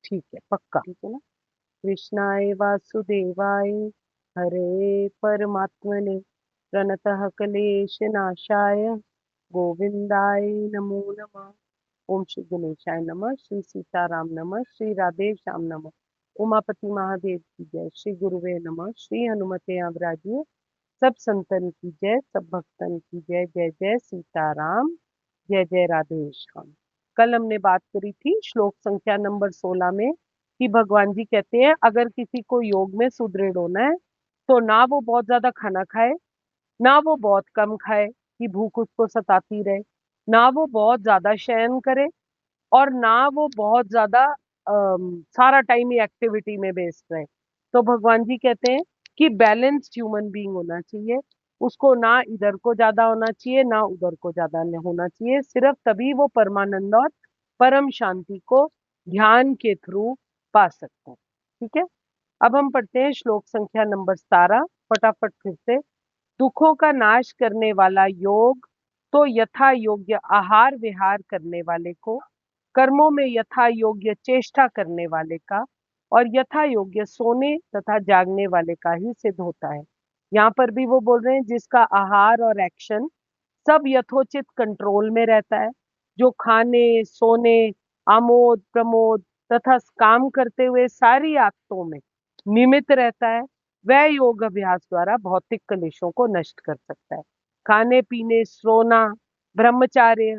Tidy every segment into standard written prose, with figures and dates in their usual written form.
ठीक है, पक्का, ठीक है ना। कृष्णाय वासुदेवाय हरे परमात्मने प्रणतः क्लेशनाशाय गोविंदाय नमो नमः। ओम श्री गणेशाय नमः, श्री सीताराम नमः, श्री राधे श्याम नमः, उमापति महादेव की जय, श्री गुरुवे नमः, श्री हनुमते अवराजिए, सब संतन की जय, सब भक्तन की जय। जय जय सीताराम, जय जय राधे श्याम। कल हमने बात करी थी श्लोक संख्या नंबर 16 में कि भगवान जी कहते हैं अगर किसी को योग में सुदृढ़ होना है तो ना वो बहुत ज्यादा खाना खाए, ना वो बहुत कम खाए कि भूख उसको सताती रहे, ना वो बहुत ज्यादा शयन करे, और ना वो बहुत ज्यादा सारा टाइम ही एक्टिविटी में व्यस्त रहे। तो भगवान जी कहते हैं कि बैलेंस्ड ह्यूमन बीइंग होना चाहिए, उसको ना इधर को ज्यादा होना चाहिए ना उधर को ज्यादा नहीं होना चाहिए, सिर्फ तभी वो परमानंद और परम शांति को ध्यान के थ्रू पा सकते हैं। ठीक है, अब हम पढ़ते हैं श्लोक संख्या नंबर 17 फटाफट फिर से। दुखों का नाश करने वाला योग तो यथा योग्य आहार विहार करने वाले को, कर्मों में यथा योग्य चेष्टा करने वाले का और यथा योग्य सोने तथा जागने वाले का ही सिद्ध होता है। यहाँ पर भी वो बोल रहे हैं जिसका आहार और एक्शन सब यथोचित कंट्रोल में रहता है, जो खाने सोने आमोद प्रमोद तथा काम करते हुए सारी आदतों में निमित्त रहता है, वह योग अभ्यास द्वारा भौतिक कलेशों को नष्ट कर सकता है। खाने पीने सोना ब्रह्मचार्य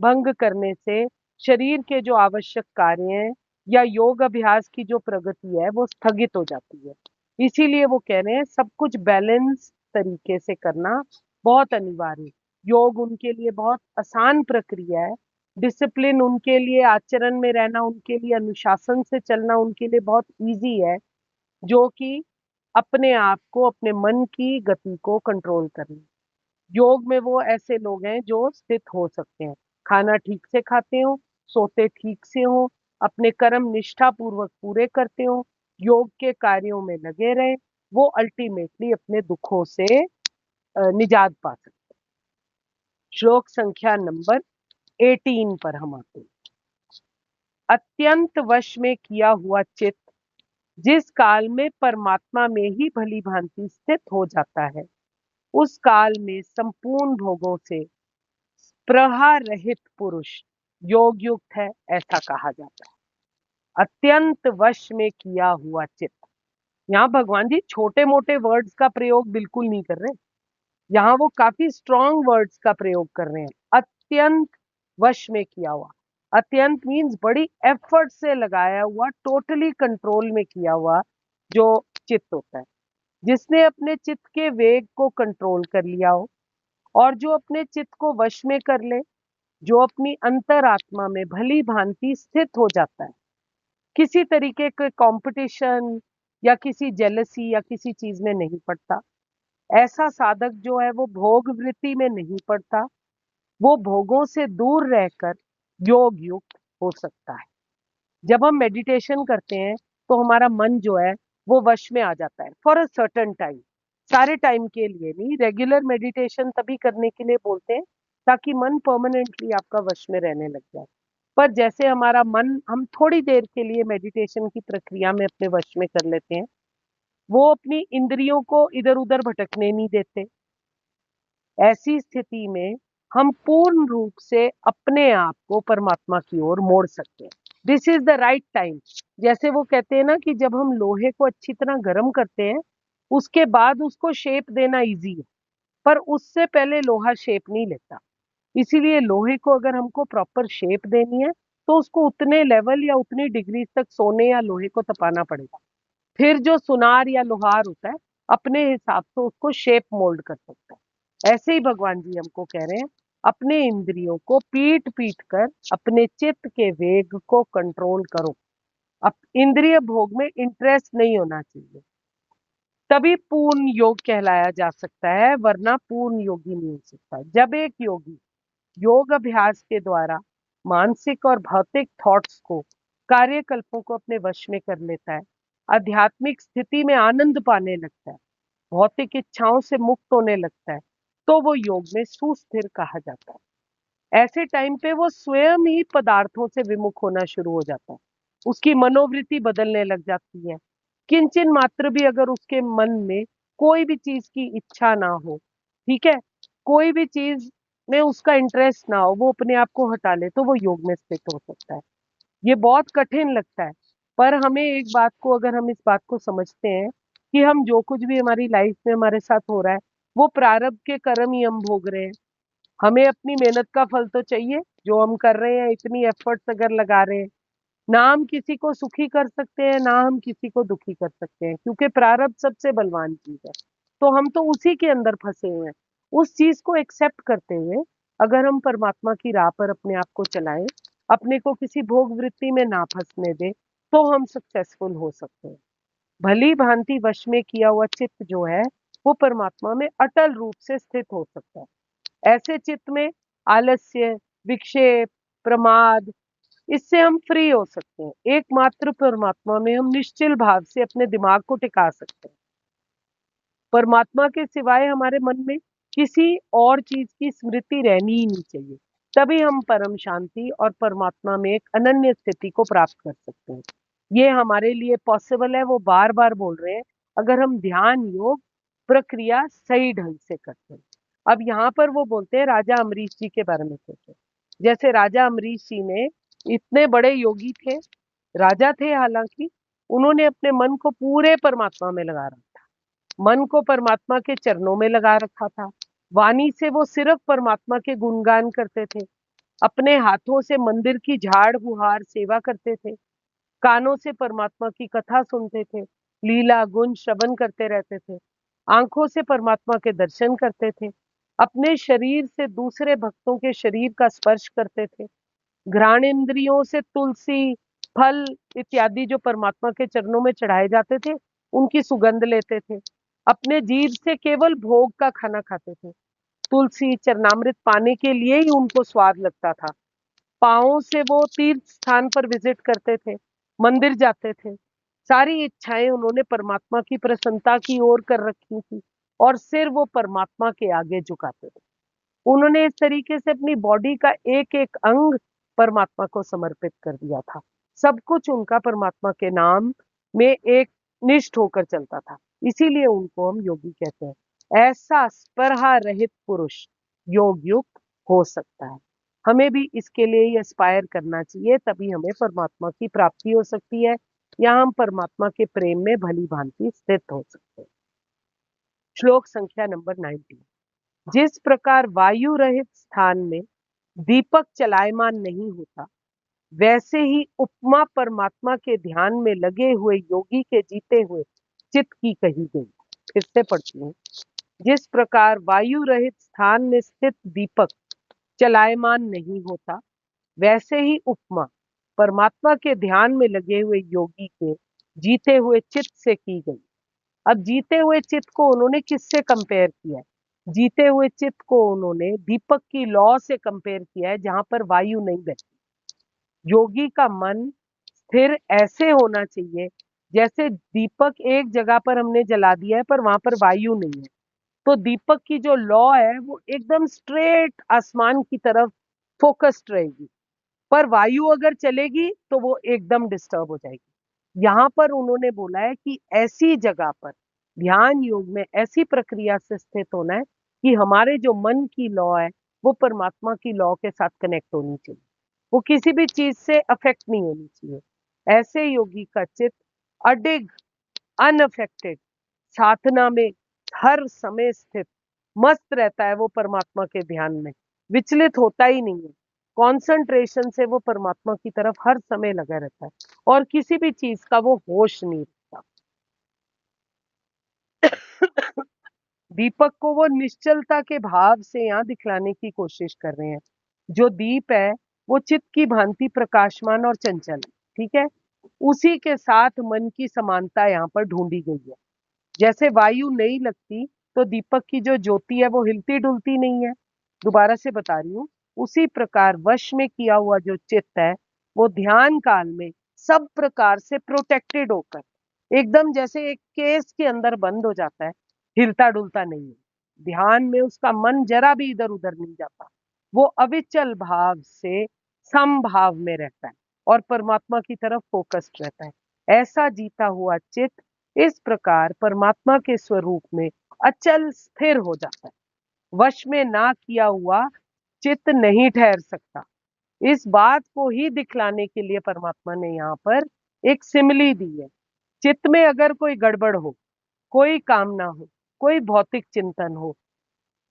भंग करने से शरीर के जो आवश्यक कार्य हैं या योग अभ्यास की जो प्रगति है वो स्थगित हो जाती है। इसीलिए वो कह रहे हैं सब कुछ बैलेंस तरीके से करना बहुत अनिवार्य है। योग उनके लिए बहुत आसान प्रक्रिया है, डिसिप्लिन उनके लिए, आचरण में रहना उनके लिए, अनुशासन से चलना उनके लिए बहुत इजी है, जो कि अपने आप को अपने मन की गति को कंट्रोल करना। योग में वो ऐसे लोग हैं जो स्थित हो सकते हैं, खाना ठीक से खाते हो, सोते ठीक से हो, अपने कर्म निष्ठा पूर्वक पूरे करते हो, योग के कार्यों में लगे रहे, वो अल्टीमेटली अपने दुखों से निजात पा सकते हैं। श्लोक संख्या नंबर 18 पर हम आते हैं। अत्यंत वश में किया हुआ चित्त जिस काल में परमात्मा में ही भली भांति स्थित हो जाता है, उस काल में संपूर्ण भोगों से स्पृहा रहित पुरुष योग युक्त है, ऐसा कहा जाता है। अत्यंत वश में किया हुआ चित्त, यहाँ भगवान जी छोटे मोटे वर्ड्स का प्रयोग बिल्कुल नहीं कर रहे, यहाँ वो काफी स्ट्रॉन्ग वर्ड्स का प्रयोग कर रहे हैं। अत्यंत वश में किया हुआ, अत्यंत मीन्स बड़ी एफर्ट से लगाया हुआ, टोटली कंट्रोल में किया हुआ जो चित्त होता है, जिसने अपने चित्त के वेग को कंट्रोल कर लिया हो और जो अपने चित्त को वश में कर ले, जो अपनी अंतरात्मा में भली भांति स्थित हो जाता है, किसी तरीके के कंपटीशन या किसी जेलसी या किसी चीज में नहीं पड़ता। ऐसा साधक जो है वो भोग वृत्ति में नहीं पड़ता, वो भोगों से दूर रहकर योग युक्त हो सकता है। जब हम मेडिटेशन करते हैं तो हमारा मन जो है वो वश में आ जाता है फॉर अ सर्टेन टाइम, सारे टाइम के लिए नहीं। रेगुलर मेडिटेशन तभी करने के लिए बोलते हैं ताकि मन परमानेंटली आपका वश में रहने लग जाए। पर जैसे हमारा मन हम थोड़ी देर के लिए मेडिटेशन की प्रक्रिया में अपने वश में कर लेते हैं, वो अपनी इंद्रियों को इधर उधर भटकने नहीं देते। ऐसी स्थिति में हम पूर्ण रूप से अपने आप को परमात्मा की ओर मोड़ सकते हैं। This is the right time. जैसे वो कहते हैं ना कि जब हम लोहे को अच्छी तरह गर्म करते हैं उसके बाद उसको शेप देना इजी है, पर उससे पहले लोहा शेप नहीं लेता। इसीलिए लोहे को अगर हमको प्रॉपर शेप देनी है तो उसको उतने लेवल या उतनी डिग्री तक सोने या लोहे को तपाना पड़ेगा, फिर जो सुनार या लोहार होता है अपने हिसाब से उसको शेप मोल्ड कर सकता है। ऐसे ही भगवान जी हमको कह रहे हैं अपने इंद्रियों को पीट पीट कर अपने चित्त के वेग को कंट्रोल करो। अब इंद्रिय भोग में इंटरेस्ट नहीं होना चाहिए, तभी पूर्ण योग कहलाया जा सकता है, वरना पूर्ण योगी नहीं हो सकता। जब एक योगी योग अभ्यास के द्वारा मानसिक और भौतिक थॉट्स को, कार्यकल्पों को अपने वश में कर लेता है, आध्यात्मिक स्थिति में आनंद पाने लगता है, भौतिक इच्छाओं से मुक्त होने लगता है, तो वो योग में सुस्थिर कहा जाता है। ऐसे टाइम पे वो स्वयं ही पदार्थों से विमुख होना शुरू हो जाता है। उसकी मनोवृत्ति बदलने लग जाती है। किंचन मात्र भी अगर उसके मन में कोई भी चीज की इच्छा ना हो, ठीक है, कोई भी चीज में उसका इंटरेस्ट ना हो, वो अपने आप को हटा ले, तो वो योग में स्थित हो सकता है। ये बहुत कठिन लगता है, पर हमें एक बात को, अगर हम इस बात को समझते हैं कि हम जो कुछ भी हमारी लाइफ में हमारे साथ हो रहा है, वो प्रारब्ध के कर्म ही हम भोग रहे हैं। हमें अपनी मेहनत का फल तो चाहिए, जो हम कर रहे हैं, इतनी एफर्ट्स अगर लगा रहे हैं, ना हम किसी को सुखी कर सकते हैं, ना हम किसी को दुखी कर सकते हैं, क्योंकि प्रारब्ध सबसे बलवान चीज है। तो हम तो उसी के अंदर फंसे हुए हैं। उस चीज को एक्सेप्ट करते हुए अगर हम परमात्मा की राह पर अपने आप को चलाएं, अपने को किसी भोग वृत्ति में ना फंसने दें, तो हम सक्सेसफुल हो सकते हैं। भली भांति वश में किया हुआ चित्त जो है, वो परमात्मा में अटल रूप से स्थित हो सकता है। ऐसे चित्त में आलस्य, विक्षेप, प्रमाद, इससे हम फ्री हो सकते हैं। एकमात्र परमात्मा में हम निश्चल भाव से अपने दिमाग को टिका सकते हैं। परमात्मा के सिवाय हमारे मन में किसी और चीज की स्मृति रहनी ही नहीं चाहिए। तभी हम परम शांति और परमात्मा में एक अनन्य स्थिति को प्राप्त कर सकते हैं। ये हमारे लिए पॉसिबल है, वो बार बार बोल रहे हैं, अगर हम ध्यान योग प्रक्रिया सही ढंग से करते हैं। अब यहाँ पर वो बोलते हैं राजा अमरीश जी के बारे में सोचो। जैसे राजा अमरीश जी ने, इतने बड़े योगी थे, राजा थे हालांकि, उन्होंने अपने मन को पूरे परमात्मा में लगा रखा, मन को परमात्मा के चरणों में लगा रखा था। वाणी से वो सिर्फ परमात्मा के गुणगान करते थे, अपने हाथों से मंदिर की झाड़ बुहार सेवा करते थे, कानों से परमात्मा की कथा सुनते थे, लीला गुण श्रवण करते रहते थे, आंखों से परमात्मा के दर्शन करते थे, अपने शरीर से दूसरे भक्तों के शरीर का स्पर्श करते थे, घ्राणेन्द्रियों से तुलसी, फल इत्यादि जो परमात्मा के चरणों में चढ़ाए जाते थे, उनकी सुगंध लेते थे, अपने जीभ से केवल भोग का खाना खाते थे, तुलसी चरणामृत पाने के लिए ही उनको स्वाद लगता था। पाँवों से वो तीर्थ स्थान पर विजिट करते थे, मंदिर जाते थे। सारी इच्छाएं उन्होंने परमात्मा की प्रसन्नता की ओर कर रखी थी, और सिर वो परमात्मा के आगे झुकाते थे। उन्होंने इस तरीके से अपनी बॉडी का एक एक अंग परमात्मा को समर्पित कर दिया था। सब कुछ उनका परमात्मा के नाम में एक निष्ठ होकर चलता था। इसीलिए उनको हम योगी कहते हैं। ऐसा स्पृहा रहित पुरुष योग युक्त हो सकता है। हमें भी इसके लिए ही एस्पायर करना चाहिए, तभी हमें परमात्मा की प्राप्ति हो सकती है, या हम परमात्मा के प्रेम में भली भांति स्थित हो सकते हैं। श्लोक संख्या नंबर 19। जिस प्रकार वायु रहित स्थान में दीपक चलायमान नहीं होता, वैसे ही उपमा परमात्मा के ध्यान में लगे हुए योगी के जीते हुए चित्त की कही गई। फिर से पढ़ती हूँ। जिस प्रकार वायु रहित स्थान में स्थित दीपक चलायमान नहीं होता, वैसे ही उपमा परमात्मा के ध्यान में लगे हुए योगी के जीते हुए चित्त से की गई। अब जीते हुए चित्त को उन्होंने किससे कंपेयर किया है? जीते हुए चित्त को उन्होंने दीपक की लौ से कंपेयर किया है, जहां पर वायु नहीं बहती। योगी का मन स्थिर ऐसे होना चाहिए जैसे दीपक एक जगह पर हमने जला दिया है, पर वहां पर वायु नहीं है। तो दीपक की जो लौ है वो एकदम स्ट्रेट आसमान की तरफ फोकस्ड रहेगी, पर वायु अगर चलेगी तो वो एकदम डिस्टर्ब हो जाएगी। यहाँ पर उन्होंने बोला है कि ऐसी जगह पर ध्यान योग में ऐसी प्रक्रिया से स्थित होना है कि हमारे जो मन की लौ है, वो परमात्मा की लौ के साथ कनेक्ट होनी चाहिए, वो किसी भी चीज से अफेक्ट नहीं होनी चाहिए। ऐसे योगी का चित्त अडिग, अनअफेक्टेड, साधना में हर समय स्थित मस्त रहता है। वो परमात्मा के ध्यान में विचलित होता ही नहीं है। कॉन्सेंट्रेशन से वो परमात्मा की तरफ हर समय लगा रहता है, और किसी भी चीज का वो होश नहीं रखता। दीपक को वो निश्चलता के भाव से यहाँ दिखलाने की कोशिश कर रहे हैं। जो दीप है वो चित्त की भांति प्रकाशमान और चंचल है, ठीक है। उसी के साथ मन की समानता यहाँ पर ढूंढी गई है। जैसे वायु नहीं लगती तो दीपक की जो ज्योति है वो हिलती डुलती नहीं है। दोबारा से बता रही हूँ। उसी प्रकार वश में किया हुआ जो चित्त है, वो ध्यान काल में सब प्रकार से प्रोटेक्टेड होकर एकदम जैसे एक केस के अंदर बंद हो जाता है, हिलता डुलता नहीं है। ध्यान में उसका मन जरा भी इधर उधर नहीं जाता, वो अविचल भाव से समभाव में रहता है। और परमात्मा की तरफ फोकस्ड रहता है। ऐसा जीता हुआ चित्त इस प्रकार परमात्मा के स्वरूप में अचल स्थिर हो जाता है। वश में ना किया हुआ चित्त नहीं ठहर सकता। इस बात को ही दिखलाने के लिए परमात्मा ने यहाँ पर एक सिमिली दी है। चित्त में अगर कोई गड़बड़ हो, कोई कामना हो, कोई भौतिक चिंतन हो,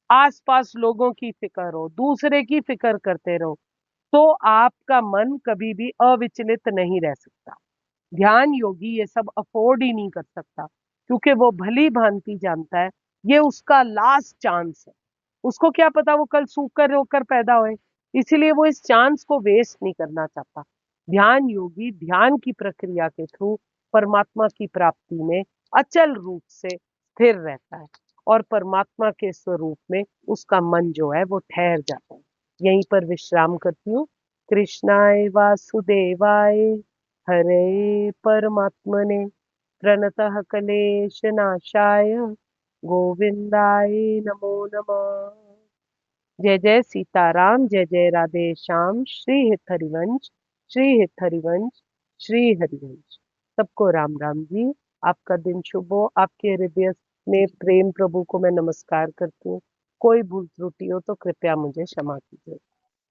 आसपास लोगों की फिक्र हो, दूसरे की फिक्र करते रहो, तो आपका मन कभी भी अविचलित नहीं रह सकता। ध्यान योगी ये सब अफोर्ड ही नहीं कर सकता, क्योंकि वो भली भांति जानता है ये उसका लास्ट चांस है। उसको क्या पता वो कल सूख कर होकर पैदा होए, इसीलिए वो इस चांस को वेस्ट नहीं करना चाहता। ध्यान योगी ध्यान की प्रक्रिया के थ्रू परमात्मा की प्राप्ति में अचल रूप से स्थिर रहता है और परमात्मा के स्वरूप में उसका मन जो है वो ठहर जाता है। यहीं पर विश्राम करती हूँ। कृष्णाय वासुदेवाय हरे परमात्मने प्रणतः क्लेशनाशाय गोविंदाय नमो नमः। जय जय सीताराम, जय जय राधे श्याम। श्री हित हरिवंश, श्री हित हरिवंश, श्री हरिवंश। सबको राम राम जी। आपका दिन शुभ हो। आपके हृदय में प्रेम प्रभु को मैं नमस्कार करती हूँ। कोई भूल त्रुटि हो तो कृपया मुझे क्षमा कीजिए।